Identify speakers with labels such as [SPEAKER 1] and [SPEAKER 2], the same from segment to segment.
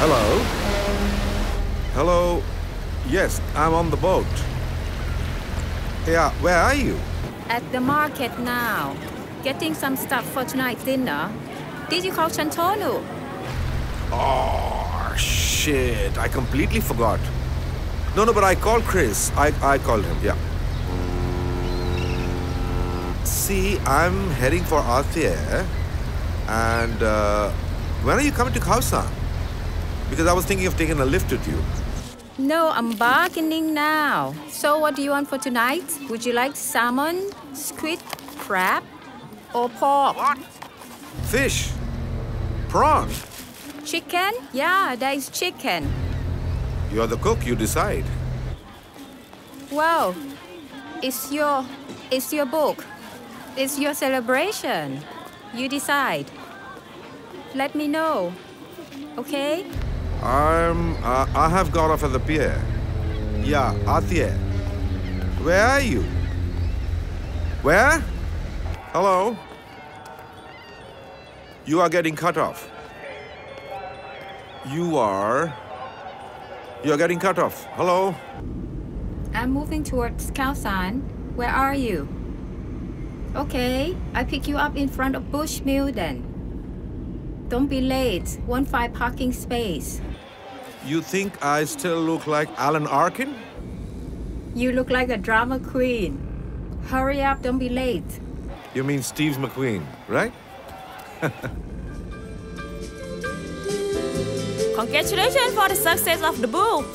[SPEAKER 1] Hello? Hello? Yes, I'm on the boat. Yeah, where are you?
[SPEAKER 2] At the market now. Getting some stuff for tonight's dinner. Did you call Shantanu?
[SPEAKER 1] Oh, shit. I completely forgot. No, but I called Chris. I called him, yeah. See, I'm heading for Athia. And when are you coming to Khausan? Because I was thinking of taking a lift with you.
[SPEAKER 2] No, I'm bargaining now. So what do you want for tonight? Would you like salmon, squid, crab, or pork?
[SPEAKER 1] What? Fish. Prawn.
[SPEAKER 2] Chicken? Yeah, there is chicken.
[SPEAKER 1] You're the cook, you decide.
[SPEAKER 2] Well, it's your book. It's your celebration. You decide. Let me know. Okay?
[SPEAKER 1] I have got off at the pier. Yeah, Athia. Where are you? Where? Hello? You are getting cut off. You're getting cut off. Hello?
[SPEAKER 2] I'm moving towards Khausan. Where are you? Okay, I pick you up in front of Bushmill then. Don't be late. Won't find parking space.
[SPEAKER 1] You think I still look like Alan Arkin?
[SPEAKER 2] You look like a drama queen. Hurry up, don't be late.
[SPEAKER 1] You mean Steve McQueen, right?
[SPEAKER 3] Congratulations for the success of the book.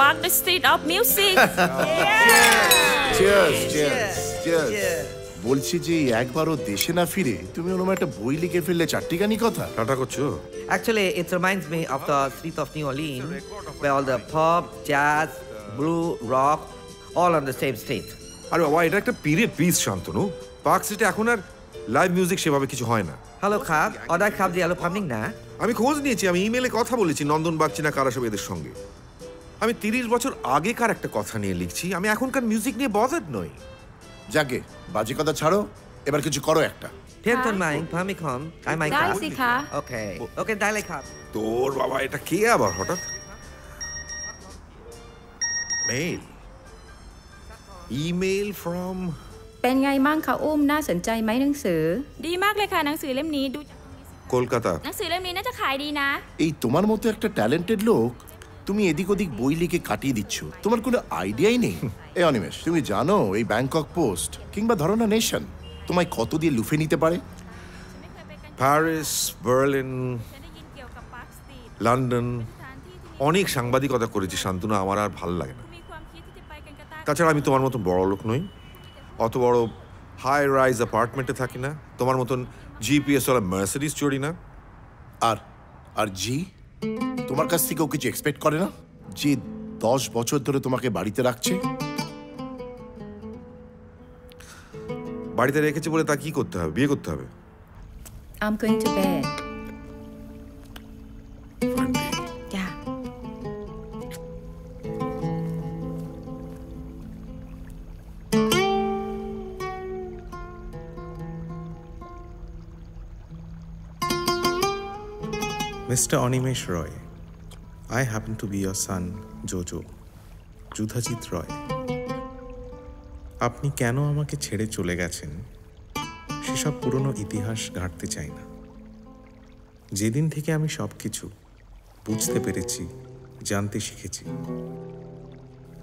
[SPEAKER 3] Park the street of music.
[SPEAKER 4] Cheers. বলছি যে একবারও দেশে না ফিরে তুমি ওরকম একটা বই লিখে ফেললে চারটিখানি কথা।
[SPEAKER 1] টাটা করছো?
[SPEAKER 5] Actually, it reminds me of the streets of New Orleans, where all the pop, jazz, blue, rock, all on the same street.
[SPEAKER 1] আরে বাবা, এটা একটা period piece Shantanu. Park city এখন আর লাইভ মিউজিক সেভাবে কিছু হয় না।
[SPEAKER 5] Hello, Khab. Order Khab the yellow pumping na?
[SPEAKER 1] আমি খোঁজ নিয়েছি, আমি ইমেলে কথা বলেছি নন্দন বাগচিনা কারাসব এদের সঙ্গে। আমি 30 বছর আগেকার একটা কথা নিয়ে লিখছি, আমি এখনকার মিউজিক নিয়ে বদার্ড নই।
[SPEAKER 4] যাকে বাজে কথা ছাড়ো, এবার কিছু করো একটা।
[SPEAKER 5] Tianton Mang, Pamikom, I might
[SPEAKER 2] Dai
[SPEAKER 5] Khab.
[SPEAKER 2] si ka.
[SPEAKER 5] Okay, dale Khab.
[SPEAKER 1] তোর বাবা, এটা কে আবার হঠাৎ? মেইল. Email from
[SPEAKER 2] เป็นไงมั่งคะอุ้มน่าสนใจไหมหนังสือ
[SPEAKER 3] ดีมากเลยค่ะหนังสือเล่มนี้ดู
[SPEAKER 1] কলকাতা।
[SPEAKER 3] หนังสือเล่มนี้น่าจะขายดีนะ
[SPEAKER 4] এই তোমার মতো একটা ট্যালেন্টেড লোক তুমি এদিক ওদিক বই লিখে কাটিয়ে দিচ্ছ, তোমার কোনো আইডিয়াই নেই। এই অনিমেষ, তুমি জানো এই ব্যাংকক পোস্ট কিংবা ধরো না নেশন তোমায় কত দিয়ে লুফে নিতে পারে?
[SPEAKER 1] প্যারিস, বার্লিন, লন্ডন, অনেক সাংবাদিকতা করেছি শান্তনু, আমার আর ভাল লাগে না। তাছাড়া আমি তোমার মতন বড় লোক নই, অত বড় হাই রাইজ অ্যাপার্টমেন্টে থাকি না, তোমার মতন জিপিএস ওলা মার্সিডিজ চড়ি না।
[SPEAKER 4] আর জি তোমার কাছ থেকেও কিছু এক্সপেক্ট করে না, যে 10 বছর ধরে তোমাকে বাড়িতে রাখছে?
[SPEAKER 1] বাড়িতে রেখেছে বলে তা কি করতে হবে? বিয়ে করতে হবে?
[SPEAKER 2] I'm going to bed. Yeah.
[SPEAKER 6] Mr. Animesh Roy, I happen to be your son, Jojo, Yudhajit রয়। আপনি কেন আমাকে ছেড়ে চলে গেছেন সেসব পুরনো ইতিহাস ঘাঁটতে চাই না। যেদিন থেকে আমি সব কিছু বুঝতে পেরেছি, জানতে শিখেছি,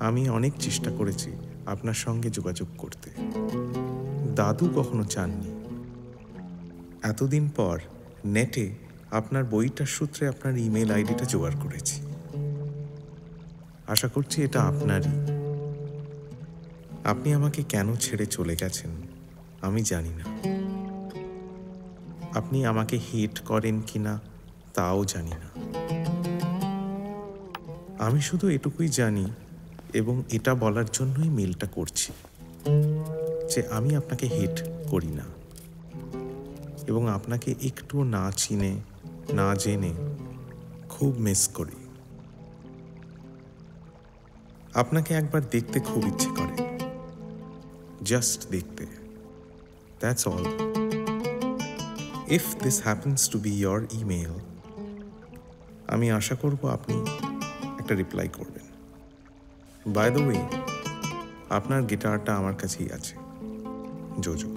[SPEAKER 6] আমি অনেক চেষ্টা করেছি আপনার সঙ্গে যোগাযোগ করতে। দাদু কখনো চাননি। এতদিন পর নেটে আপনার বইটার সূত্রে আপনার ইমেল আইডিটা জোগাড় করেছি। আশা করছি এটা আপনারই। আপনি আমাকে কেন ছেড়ে চলে গেছেন আমি জানি না। আপনি আমাকে হেট করেন কিনা তাও জানি না। আমি শুধু এটুকুই জানি, এবং এটা বলার জন্যই মেলটা করছি, যে আমি আপনাকে হেট করি না, এবং আপনাকে একটু না চিনে না জেনে খুব মিস করি। আপনাকে একবার দেখতে খুব ইচ্ছে করে, জাস্ট দেখতে, that's all. If this happens to be your email, আমি আশা করব আপনি একটা রিপ্লাই করবেন। বাই দ্য ওয়ে, আপনার গিটারটা আমার কাছেই আছে, JoJo.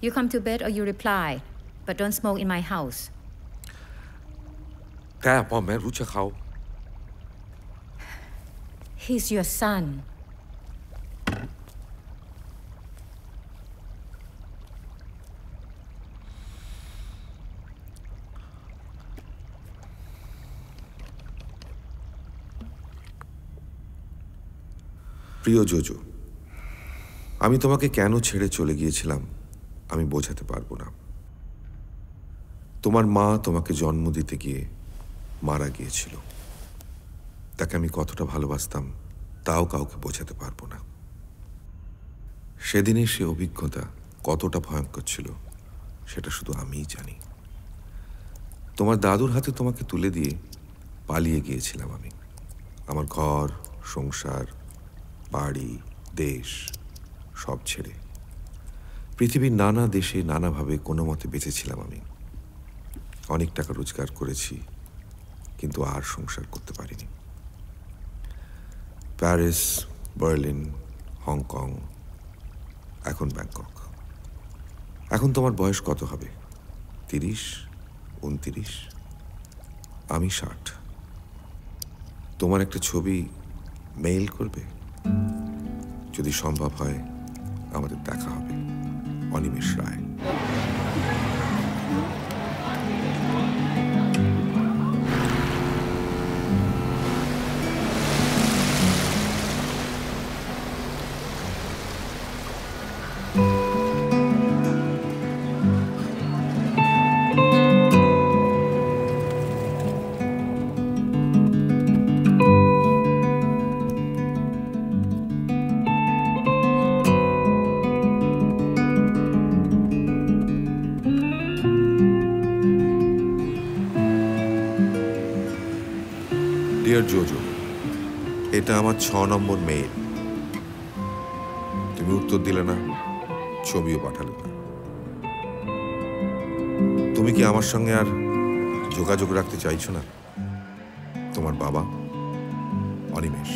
[SPEAKER 2] You come to bed or you reply, but don't smoke in my house.
[SPEAKER 1] แกพ่อแม่รู้จักเขา
[SPEAKER 2] He's your son.
[SPEAKER 1] প্রিয় জোজো, আমি তোমাকে কেন ছেড়ে চলে গিয়েছিলাম আমি বোঝাতে পারবো না। তোমার মা তোমাকে জন্ম দিতে গিয়ে মারা গিয়েছিল। তাকে আমি কতটা ভালোবাসতাম তাও কাউকে বোঝাতে পারবো না। সেদিনের সে অভিজ্ঞতা কতটা ভয়ঙ্কর ছিল সেটা শুধু আমিই জানি। তোমার দাদুর হাতে তোমাকে তুলে দিয়ে পালিয়ে গিয়েছিলাম আমি। আমার ঘর, সংসার, বাড়ি, দেশ সব ছেড়ে পৃথিবীর নানা দেশে নানাভাবে কোনো মতে বেঁচেছিলাম আমি। অনেক টাকা রোজগার করেছি, কিন্তু আর সংসার করতে পারিনি। প্যারিস, বার্লিন, হংকং, এখন ব্যাংকক। এখন তোমার বয়স কত হবে? 30, 29? আমি 60। তোমার একটা ছবি মেইল করবে? যদি সম্ভব হয় আমাদের দেখা হবে। অনিমেষ রায়। ডিয়ার জোজো, এটা আমার 6 নম্বর মেইল। তুমি উত্তর দিলে না, ছবিও পাঠালে না। তুমি কি আমার সঙ্গে আর যোগাযোগ রাখতে চাইছো না? তোমার বাবা, অনিমেষ।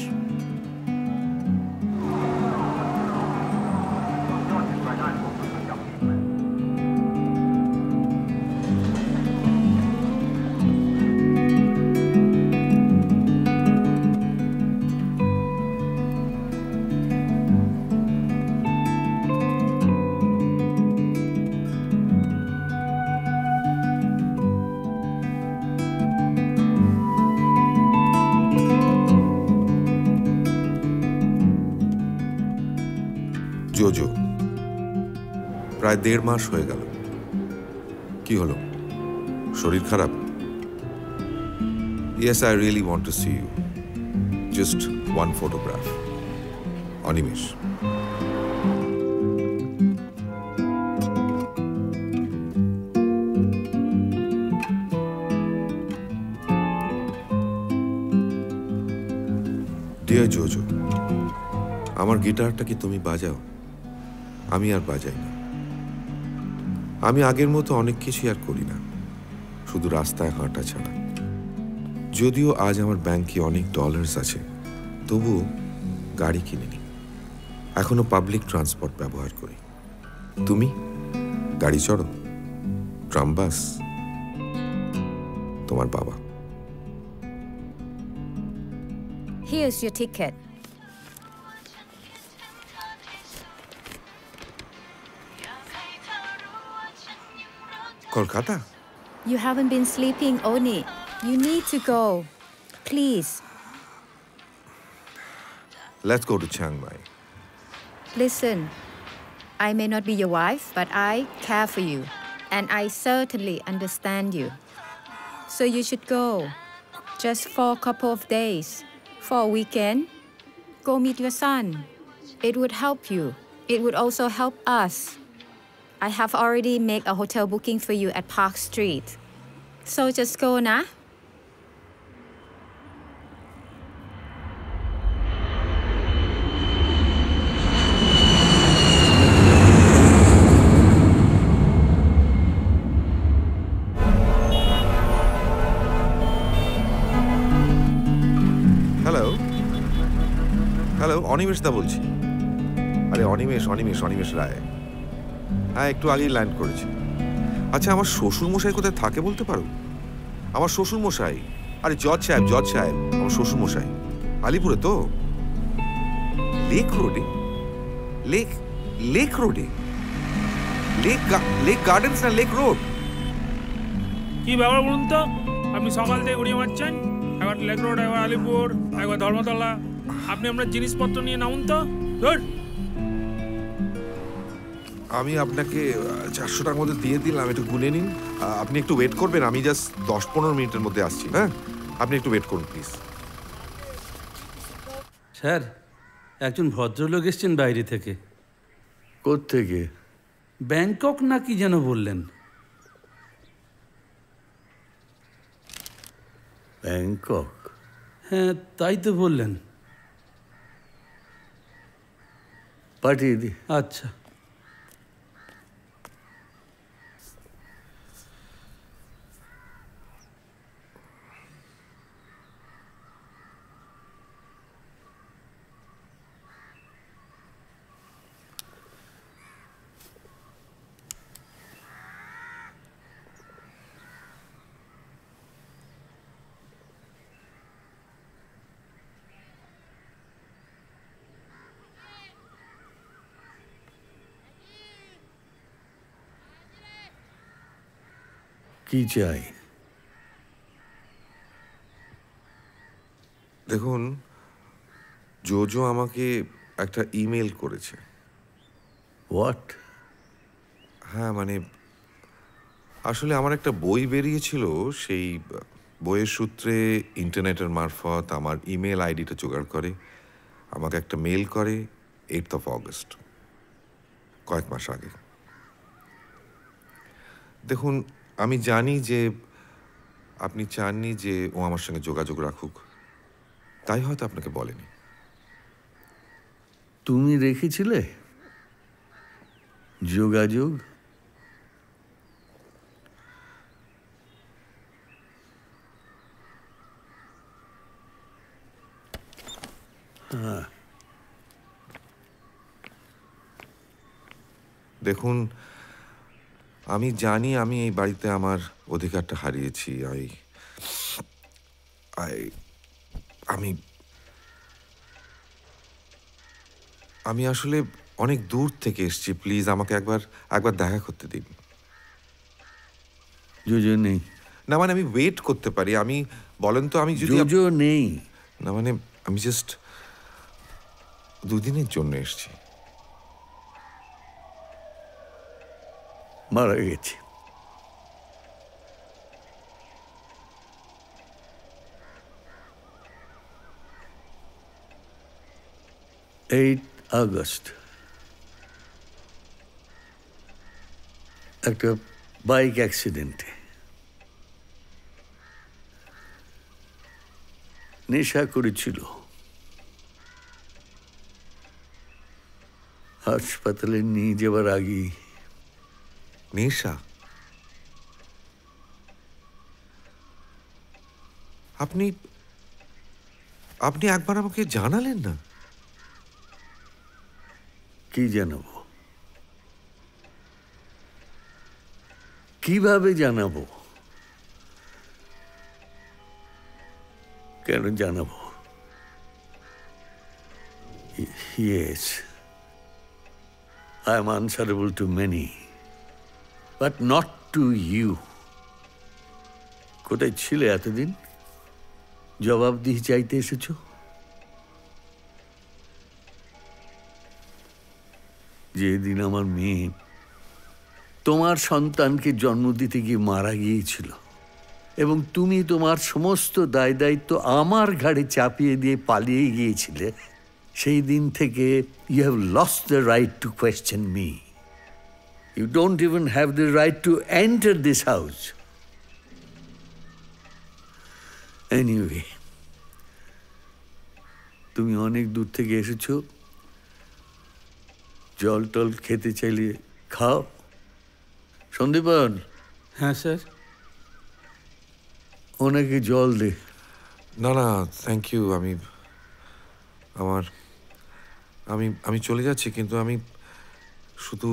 [SPEAKER 1] জোজো, প্রায় 1.5 মাস হয়ে গেল। কি হলো? শরীর খারাপ? Yes, I really want to see you. Just one photograph. Animesh. Dear Jojo, আমার গিটারটা কি তুমি বাজাও? আমি আর বাজাই না। আমি আগের মতো অনেক কিছু আর করি না, শুধু রাস্তায় হাঁটা ছাড়া। যদিও আজ আমার ব্যাংকে অনেক ডলার্স আছে, তবুও গাড়ি কিনিনি। এখনো পাবলিক ট্রান্সপোর্ট ব্যবহার করি। তুমি গাড়ি চড়ো, ট্রাম বাস? তোমার বাবা।
[SPEAKER 2] Here's your ticket.
[SPEAKER 1] Kolkata?
[SPEAKER 2] You haven't been sleeping, Oni. You need to go. Please.
[SPEAKER 1] Let's go to Chiang Mai.
[SPEAKER 2] Listen, I may not be your wife, but I care for you, and I certainly understand you. So you should go, just for a couple of days, for a weekend. Go meet your son. It would help you. It would also help us. I have already made a hotel booking for you at Park Street. So just go, na?
[SPEAKER 1] Hello Animesh da বলছি। আরে অনিমেষ রায়। হ্যাঁ, একটু আগেই land করেছি। আচ্ছা, আমার শ্বশুরমশাই কোথায় থাকে বলতে পারো? আমার শ্বশুরমশাই, আরে জজ সাহেব, আমার শ্বশুরমশাই আলিপুরে তো। লেক রোডে? লেক রোডে? লেক গার্ডেন্স না লেক রোড?
[SPEAKER 7] কি ব্যাপার বলুন তো? আপনি সকাল থেকে ঘুরিয়ে মারছেন, একবার লেক রোড, একবার আলিপুর, একবার ধর্মতলা। আপনি আপনার জিনিসপত্র নিয়ে নামুন তো।
[SPEAKER 1] আমি আপনাকে 400 টাকার মধ্যে দিয়ে দিলাম, একটু গুনে নিন। আপনি একটু ওয়েট করবেন, আমি জাস্ট 10-15 মিনিটের মধ্যে আসছি। হ্যাঁ, আপনি একটু ওয়েট করুন প্লিজ।
[SPEAKER 8] স্যার, একজন ভদ্রলোক এসছেন বাইরে থেকে।
[SPEAKER 9] কোত্থেকে?
[SPEAKER 8] ব্যাংকক না কি যেন বললেন।
[SPEAKER 9] ব্যাংকক?
[SPEAKER 8] হ্যাঁ, তাই তো বললেন।
[SPEAKER 9] পাঠিয়ে দি।
[SPEAKER 8] আচ্ছা।
[SPEAKER 9] কি চাই?
[SPEAKER 1] দেখুন, জোজো আমাকে একটা ইমেল করেছে।
[SPEAKER 9] হোয়াট?
[SPEAKER 1] হ্যাঁ, মানে আসলে আমার একটা বই বেরিয়েছিল, সেই বইয়ের সূত্রে ইন্টারনেটের মারফত আমার ইমেল আইডিটা জোগাড় করে আমাকে একটা মেল করে 8th of August, কয়েক মাস আগে। দেখুন, আমি জানি যে আপনি চাননি যে ও আমার সঙ্গে যোগাযোগ রাখুক, তাই হয়তো আপনাকে বলেনি।
[SPEAKER 9] তুমি রেখেছিলে যোগাযোগ?
[SPEAKER 1] দেখুন, আমি জানি আমি এই বাড়িতে আমার অধিকারটা হারিয়েছি। আমি আসলে অনেক দূর থেকে এসেছি। প্লিজ আমাকে একবার দেখা করতে দিন।
[SPEAKER 9] জোজো নেই?
[SPEAKER 1] না মানে আমি ওয়েট করতে পারি। আমি বলেন তো, আমি যদি
[SPEAKER 9] জোজো নেই?
[SPEAKER 1] না মানে আমি জাস্ট 2 দিনের জন্য এসেছি।
[SPEAKER 9] মারা গেছে। আগস্ট একটা বাইক অ্যাক্সিডেন্টে। নেশা করেছিল। হাসপাতালে নিয়ে যাবার আগে।
[SPEAKER 1] নেশা? আপনি একবার আমাকে জানালেন না?
[SPEAKER 9] কি জানাবো? কিভাবে জানাবো? কেন জানাবো? Yes, I am answerable to many, but not to you. কোথায় ছিলে এতদিন? জবাবদিহি চাইতে এসেছো? যেদিন আমার মেয়ে তোমার সন্তানকে জন্ম দিতে গিয়ে মারা গিয়েছিল এবং তুমি তোমার সমস্ত দায় দায়িত্ব আমার ঘাড়ে চাপিয়ে দিয়ে পালিয়ে গিয়েছিলে, সেই দিন থেকে you have lost the right to question me. You don't even have the right to enter this house. Anyway, তুমি অনেক দূর থেকে এসেছো, জল টল খেতে চাইলে খাও। সন্দীপন,
[SPEAKER 8] হ্যাঁ স্যার।
[SPEAKER 9] ওনাকে জল দে।
[SPEAKER 1] না না, থ্যাংক ইউ। আমি চলে যাচ্ছি, কিন্তু আমি শুধু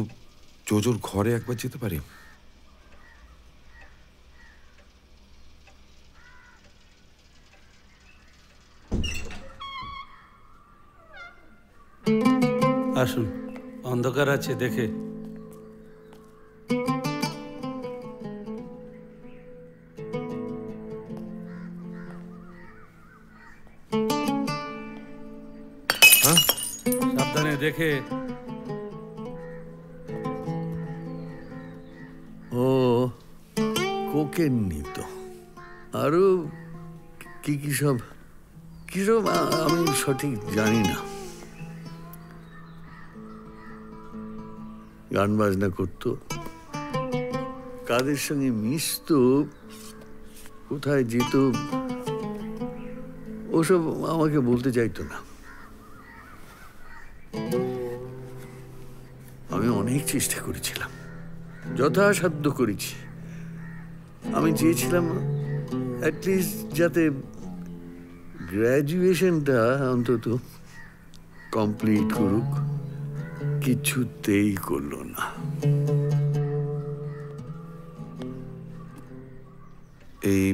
[SPEAKER 1] জোজোর ঘরে একবার যেতে পারি?
[SPEAKER 8] আসুন, অন্ধকার আছে দেখে। সাবধানে দেখে।
[SPEAKER 9] ও কোকেন নিত, আরো কি কি সব কিসব আমি সঠিক জানি না। গান বাজনা করতো, কাদের সঙ্গে মিশতো, কোথায় যেত, ওসব আমাকে বলতে চাইতো না। আমি অনেক চেষ্টা করেছিলাম, যথাসাধ্য করেছি। আমি চেয়েছিলাম অ্যাটলিস্ট যাতে গ্র্যাজুয়েশনটা অন্তত কমপ্লিট করুক, কিছুতেই করলো না।
[SPEAKER 1] এই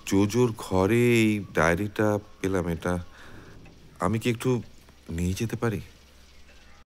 [SPEAKER 1] জোজোর ঘরে এই ডায়েরিটা পেলাম, এটা আমি কি একটু নিয়ে যেতে পারি?